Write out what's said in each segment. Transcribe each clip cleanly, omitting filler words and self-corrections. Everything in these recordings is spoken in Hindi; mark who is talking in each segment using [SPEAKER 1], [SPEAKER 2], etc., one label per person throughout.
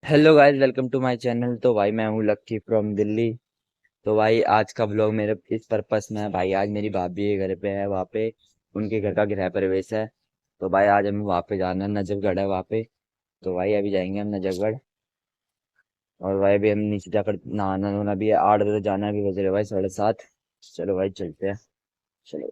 [SPEAKER 1] Hello guys, welcome to my channel. तो भाई मैं हूँ लक्की फ्रॉम दिल्ली। तो भाई आज का ब्लॉग मेरे इस पर्पस में है। भाई आज मेरी भाभी के घर पे है, वहाँ पे उनके घर का गृह प्रवेश है। तो भाई आज हमें वहाँ पे जाना है, नजफगढ़ है वहाँ पे। तो भाई अभी जाएंगे हम नजफगढ़। और भाई अभी हम नीचे जाकर नहाना धोना भी है, 8 बजे जाना है, अभी बज रहे भाई 7:30। चलो भाई चलते हैं। चलो।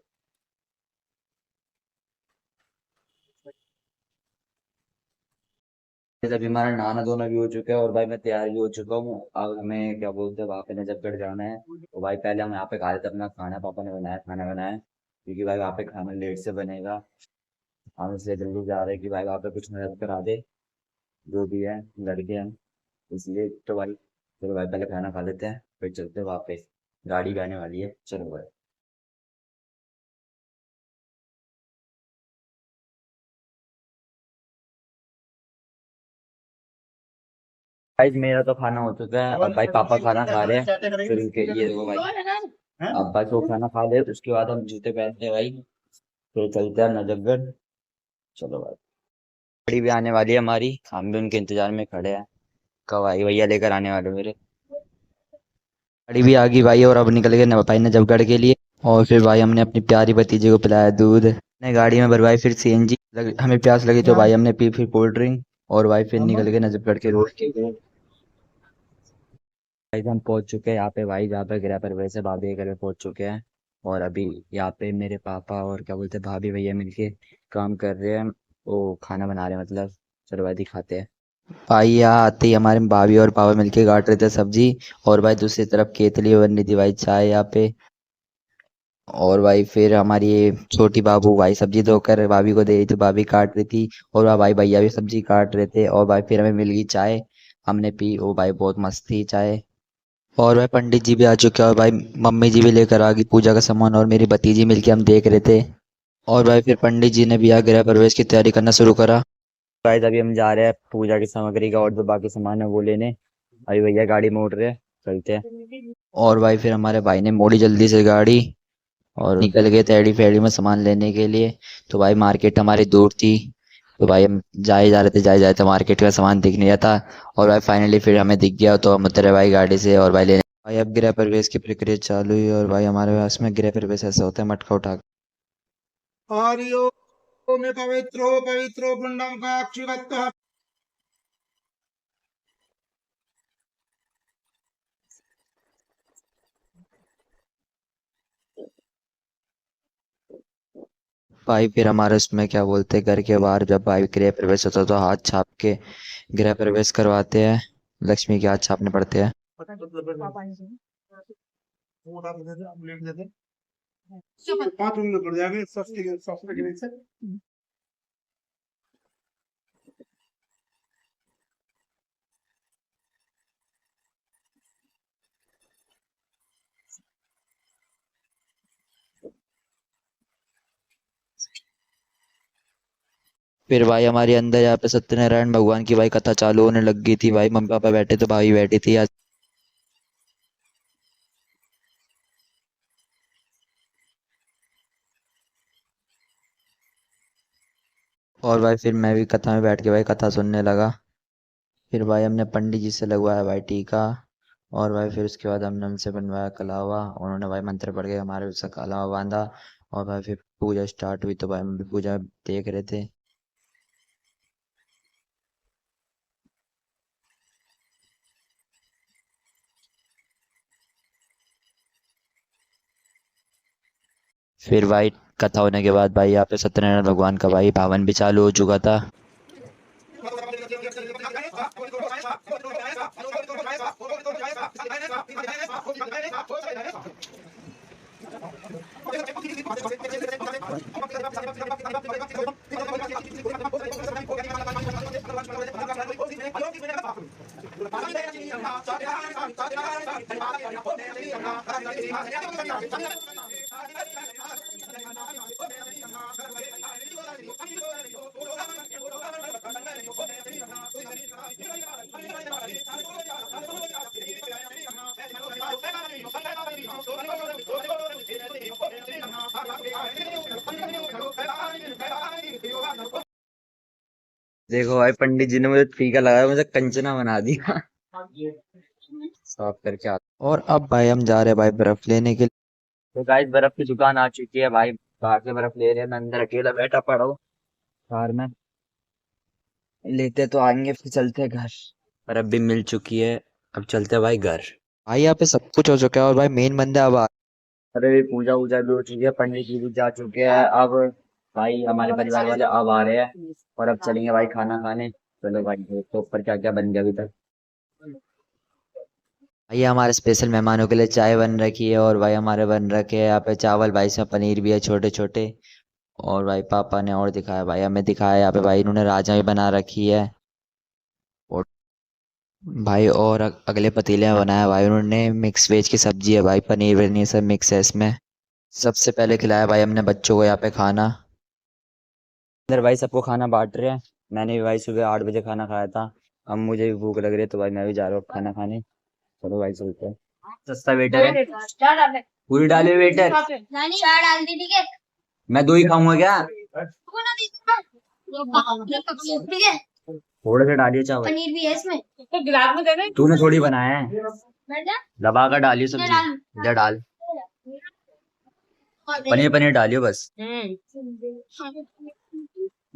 [SPEAKER 1] अभी हमारा नहाना धोना भी हो चुका है और भाई मैं तैयार भी हो चुका हूँ। अब हमें क्या बोलते हैं, वहाँ पे नजफगढ़ जाना है। तो भाई पहले हम यहाँ पे खा लेते हैं अपना खाना। पापा ने बनाया, खाना बनाया, क्योंकि भाई वहाँ पे खाना लेट से बनेगा। हम इसलिए जल्दी जा रहे हैं कि भाई वहाँ पे कुछ मदद करा दे, जो भी है, लड़के हैं। इसलिए तो भाई चलो भाई पहले खाना खा लेते हैं, फिर चलते हैं वहाँ पे। गाड़ी भी आने वाली है, चलो भाई। भाई मेरा तो खाना हो चुका है, अब भाई पापा खाना खा रहे हैं। फिर उनके ये देखो भाई, अब भाई वो खाना खा ले, उसके बाद हम जूते पहनते हैं भाई। फिर चलते हैं नजफगढ़। चलो भाई। गाड़ी भी आने वाली है हमारी, हम भी उनके इंतजार में खड़े हैं। कब आई भैया, लेकर आने वाले मेरे। गाड़ी भी आ गई भाई, और अब निकल गए भाई नजफगढ़ के लिए। और फिर भाई हमने अपनी प्यारी भतीजे को पिलाया दूध, ने गाड़ी में भरवाई फिर सीएनजी। हमें प्यास लगी तो भाई हमने पी फिर कोल्ड ड्रिंक। और भाई फिर निकल गए नजफगढ़ के रोड के लिए। भाई हम पहुंच चुके हैं यहाँ पे भाई, जहाँ पे गृह प्रवेश है, भाभी के घर पे पहुंच चुके हैं। और अभी यहाँ पे मेरे पापा और क्या बोलते हैं भाभी भैया मिलके काम कर रहे हैं। वो खाना बना रहे हैं मतलब। चलो भाई दिखाते हैं। भाई यहाँ आते ही हमारे भाभी और पापा मिलके काट रहे थे सब्जी। और भाई दूसरी तरफ केतली बन रही थी भाई, चाय यहाँ पे। और भाई फिर हमारी ये छोटी बाबू भाई सब्जी धोकर भाभी को दे रही थी, भाभी काट रही थी। और वहाँ भाई भैया भी सब्जी काट रहे थे। और भाई फिर हमें मिल गई चाय, हमने पी। ओ भाई बहुत मस्त थी चाय। और भाई पंडित जी भी आ चुके हैं, और भाई मम्मी जी भी लेकर आ गई पूजा का सामान, और मेरी भतीजी मिलके हम देख रहे थे। और भाई फिर पंडित जी ने भी यहाँ गृह प्रवेश की तैयारी करना शुरू करा। भाई अभी हम जा रहे हैं पूजा की सामग्री का और जो बाकी सामान है वो लेने। अभी भैया गाड़ी मोड़ रहे हैं, चलते हैं। और भाई फिर हमारे भाई ने मोड़ी जल्दी से गाड़ी, और निकल गए टेढ़ी फेड़ी में सामान लेने के लिए। तो भाई मार्केट हमारी दूर थी। तो भाई हम जाए जा रहे थे, जाए जाते मार्केट का सामान दिख नहीं रहा था। और भाई फाइनली फिर हमें दिख गया, तो हम उतरे भाई गाड़ी से और भाई लेने। भाई अब गृह प्रवेश की प्रक्रिया चालू हुई, और भाई हमारे पास में गृह प्रवेश ऐसा होता है, मटका उठा।
[SPEAKER 2] आर्यो में पवित्रो पवित्रो पुण्डम का अक्षिवत्तः।
[SPEAKER 1] भाई फिर हमारे उसमें क्या बोलते हैं, घर के बाहर जब भाई गृह प्रवेश होता है तो हाथ छाप के गृह प्रवेश करवाते हैं। लक्ष्मी के हाथ छापने पड़ते हैं।
[SPEAKER 2] पता है मतलब वो उठा देते थे, हम लेट लेते 5 मिनट में पड़ जाएंगे सस्ते सस्ते के नीचे।
[SPEAKER 1] फिर भाई हमारे अंदर यहाँ पे सत्यनारायण भगवान की भाई कथा चालू होने लग गई थी। भाई मम्मी पापा बैठे तो भाई बैठी थी आज। और भाई फिर मैं भी कथा में बैठ के भाई कथा सुनने लगा। फिर भाई हमने पंडित जी से लगवाया भाई टीका। और भाई फिर उसके बाद हमने उनसे बनवाया कलावा, उन्होंने भाई मंत्र पढ़ के हमारे उससे कलावा बांधा। और भाई फिर पूजा स्टार्ट हुई, तो भाई हम भी पूजा देख रहे थे। फिर भाई कथा होने के बाद भाई यहाँ पे सत्यनारायण भगवान का भाई पावन भी चालू हो चुका था। देखो भाई पंडित जी ने मुझे टीका लगाया, मुझे कंचना बना दिया। साफ करके आता। और अब भाई हम जा रहे हैं भाई बर्फ लेने के लिए। तो गाइस बर्फ की दुकान आ चुकी है भाई, बाहर से बर्फ ले रहे हैं, मैं अंदर अकेला बैठा पड़ा हूँ कार में। लेते तो आएंगे फिर चलते हैं घर। बर्फ भी मिल चुकी है, अब चलते हैं भाई घर। भाई यहाँ पे सब कुछ हो चुका है और भाई मेन बंदा अब अरे पूजा वूजा भी हो चुकी है, पंडित जी भी जा चुके हैं। अब भाई हमारे परिवार वाले अब आ रहे हैं और अब चलेंगे भाई खाना खाने। चलो भाई देखो ऊपर क्या क्या बन गया अभी तक। भाई हमारे स्पेशल मेहमानों के लिए चाय बन रखी है और भाई हमारे बन रखे हैं यहाँ पे चावल, भाई इसमें पनीर भी है छोटे छोटे। और भाई पापा ने और दिखाया, भाई हमें दिखाया यहाँ पे भाई इन्होंने राजमा भी बना रखी है। और भाई और अगले पतीले में बनाया भाई उन्होंने मिक्स वेज की सब्जी है, भाई पनीर वनीर सब मिक्स है इसमें। सबसे पहले खिलाया भाई हमने बच्चों को यहाँ पे खाना। अंदर भाई सबको खाना बांट रहे हैं। मैंने भी भाई सुबह 8 बजे खाना खाया था। अब मुझे भी भूख लग रही है तो भाई मैं भी जा रहा हूँ खाना खाने। चलो भाई चलते हैं। सस्ता वेटर है, पूरी डाले वेटर।
[SPEAKER 3] चार डाल दी, ठीक है।
[SPEAKER 1] मैं 2 ही खाऊंगा क्या?
[SPEAKER 3] ठीक है।
[SPEAKER 1] थोड़े से डालिए चावल,
[SPEAKER 3] पनीर भी है इसमें, तो गिलास में देना।
[SPEAKER 1] तूने थोड़ी बनाया है।
[SPEAKER 3] बैठ जा।
[SPEAKER 1] दबा कर डालियो सब्जी, इधर डाल। पनीर पनीर डालियो बस।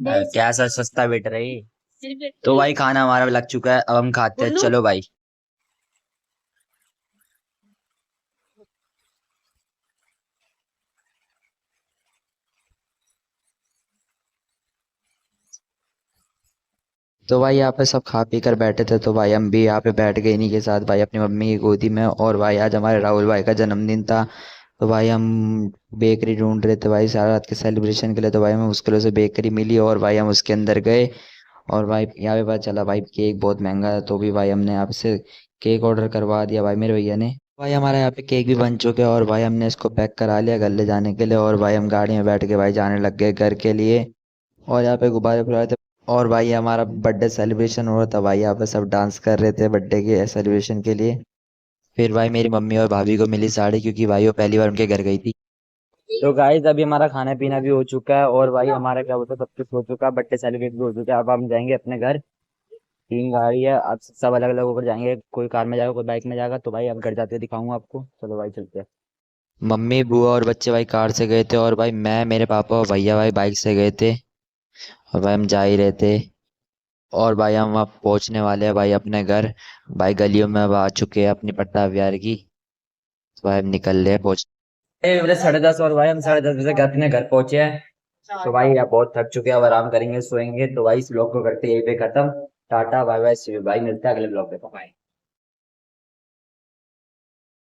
[SPEAKER 1] कैसा सस्ता वेटर है ये। तो भाई खाना हमारा लग चुका है, अब हम खाते हैं, चलो भाई। तो भाई यहाँ पे सब खा पी कर बैठे थे तो भाई हम भी यहाँ पे बैठ गए इन्हीं के साथ भाई अपनी मम्मी की गोदी में। और भाई आज हमारे राहुल भाई का जन्मदिन था तो भाई हम बेकरी ढूंढ रहे थे भाई सारा रात के सेलिब्रेशन के लिए। तो भाई हमें मुश्किलों से बेकरी मिली और भाई हम उसके अंदर गए। और भाई यहाँ पे पता चला भाई केक बहुत महंगा है, तो भी भाई हमने यहाँ से केक ऑर्डर करवा दिया भाई मेरे भैया ने। भाई हमारा यहाँ पे केक भी बन चुके हैं और भाई हमने इसको पैक करा लिया घर ले जाने के लिए। और भाई हम गाड़ी में बैठ के भाई जाने लग गए घर के लिए। और यहाँ पे गुब्बारे फुला रहे थे और भाई हमारा बर्थडे सेलिब्रेशन हो रहा था भाई, यहाँ पे सब डांस कर रहे थे बर्थडे के सेलिब्रेशन के लिए। फिर भाई मेरी मम्मी और भाभी को मिली साड़ी, क्योंकि भाई वो पहली बार उनके घर गई थी। तो गाइस अभी हमारा खाना पीना भी हो चुका है और भाई हमारा क्या बोलते हैं सब कुछ हो चुका है, बर्थडे सेलिब्रेट भी हो चुका है। अब हम जाएंगे अपने घर। 3 गाड़ी है, अब सब अलग अलग होकर जाएंगे, कोई कार में जाएगा कोई बाइक में जाएगा। तो भाई अब घर जाते दिखाऊंगा आपको, चलो भाई चलते हैं। मम्मी बुआ और बच्चे भाई कार से गए थे और भाई मैं मेरे पापा और भैया भाई बाइक से गए थे। और भाई हम जा ही रहे थे और भाई हम अब पहुंचने वाले हैं भाई अपने घर। भाई गलियों में अब आ चुके हैं अपनी पट्टा बिहार की। तो भाई हम निकल रहे हैं पहुंच 10:30 और भाई हम 10:30 बजे अपने घर पहुंचे हैं। तो भाई अब बहुत थक चुके हैं, अब आराम करेंगे सोएंगे। तो भाई इस ब्लॉग को करते हैं यहीं पे खत्म। Tata bye bye, see you, भाई मिलते हैं अगले ब्लॉग पे, बाय।